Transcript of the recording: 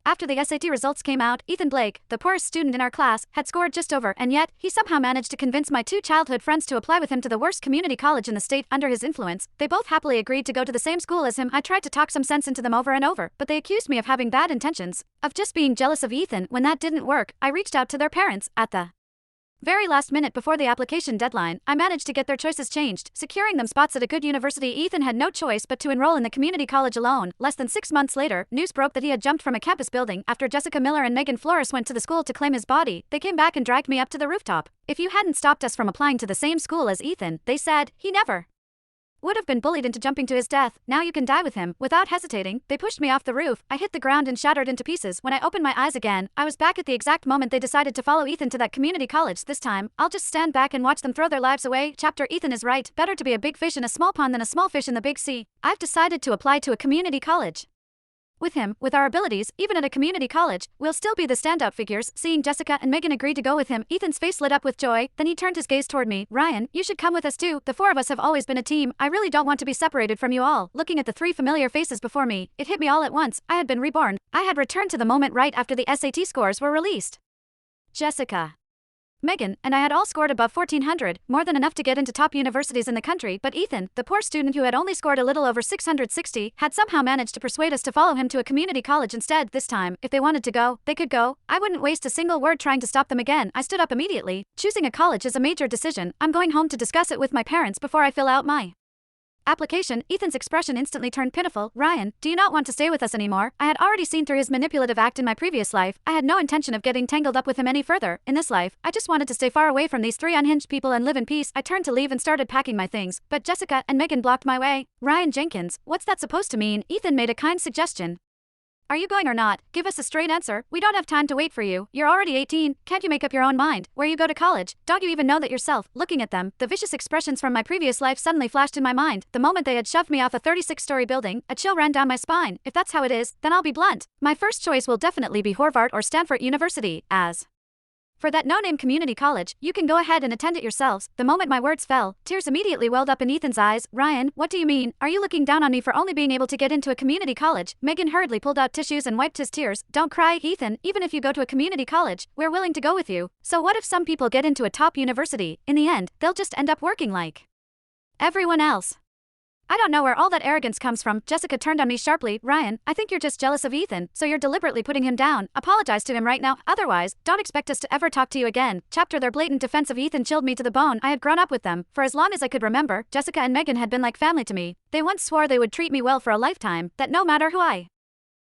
After the SAT results came out, Ethan Blake, the poorest student in our class, had scored just over, and yet, he somehow managed to convince my two childhood friends to apply with him to the worst community college in the state under his influence. They both happily agreed to go to the same school as him. I tried to talk some sense into them over and over, but they accused me of having bad intentions, of just being jealous of Ethan. When that didn't work, I reached out to their parents. At the very last minute before the application deadline, I managed to get their choices changed, securing them spots at a good university. Ethan had no choice but to enroll in the community college alone. Less than 6 months later, news broke that he had jumped from a campus building after Jessica Miller and Megan Flores went to the school to claim his body. They came back and dragged me up to the rooftop. If you hadn't stopped us from applying to the same school as Ethan, they said, he never would have been bullied into jumping to his death. Now you can die with him. Without hesitating, they pushed me off the roof. I hit the ground and shattered into pieces. When I opened my eyes again, I was back at the exact moment they decided to follow Ethan to that community college. This time, I'll just stand back and watch them throw their lives away. Chapter Ethan is right. Better to be a big fish in a small pond than a small fish in the big sea. I've decided to apply to a community college. With him, with our abilities, even at a community college, we'll still be the standout figures. Seeing Jessica and Megan agree to go with him, Ethan's face lit up with joy. Then he turned his gaze toward me. Ryan, you should come with us too. The four of us have always been a team. I really don't want to be separated from you all. Looking at the three familiar faces before me, it hit me all at once. I had been reborn. I had returned to the moment right after the SAT scores were released. Jessica, Megan, and I had all scored above 1400, more than enough to get into top universities in the country, but Ethan, the poor student who had only scored a little over 660, had somehow managed to persuade us to follow him to a community college instead. This time, if they wanted to go, they could go. I wouldn't waste a single word trying to stop them again. I stood up immediately. Choosing a college is a major decision. I'm going home to discuss it with my parents before I fill out my application. Ethan's expression instantly turned pitiful. Ryan, do you not want to stay with us anymore? I had already seen through his manipulative act in my previous life. I had no intention of getting tangled up with him any further. In this life, I just wanted to stay far away from these three unhinged people and live in peace. I turned to leave and started packing my things, but Jessica and Megan blocked my way. Ryan Jenkins, what's that supposed to mean? Ethan made a kind suggestion. Are you going or not? Give us a straight answer. We don't have time to wait for you. You're already 18. Can't you make up your own mind? Where you go to college? Don't you even know that yourself? Looking at them, the vicious expressions from my previous life suddenly flashed in my mind. The moment they had shoved me off a 36-story building, a chill ran down my spine. If that's how it is, then I'll be blunt. My first choice will definitely be Harvard or Stanford University. As for that no-name community college, you can go ahead and attend it yourselves. The moment my words fell, tears immediately welled up in Ethan's eyes. Ryan, what do you mean? Are you looking down on me for only being able to get into a community college? Megan hurriedly pulled out tissues and wiped his tears. Don't cry, Ethan. Even if you go to a community college, we're willing to go with you. So what if some people get into a top university? In the end, they'll just end up working like everyone else. I don't know where all that arrogance comes from. Jessica turned on me sharply. Ryan, I think you're just jealous of Ethan, so you're deliberately putting him down. Apologize to him right now, otherwise, don't expect us to ever talk to you again. Chapter Their blatant defense of Ethan chilled me to the bone. I had grown up with them. For as long as I could remember, Jessica and Megan had been like family to me. They once swore they would treat me well for a lifetime, that no matter who I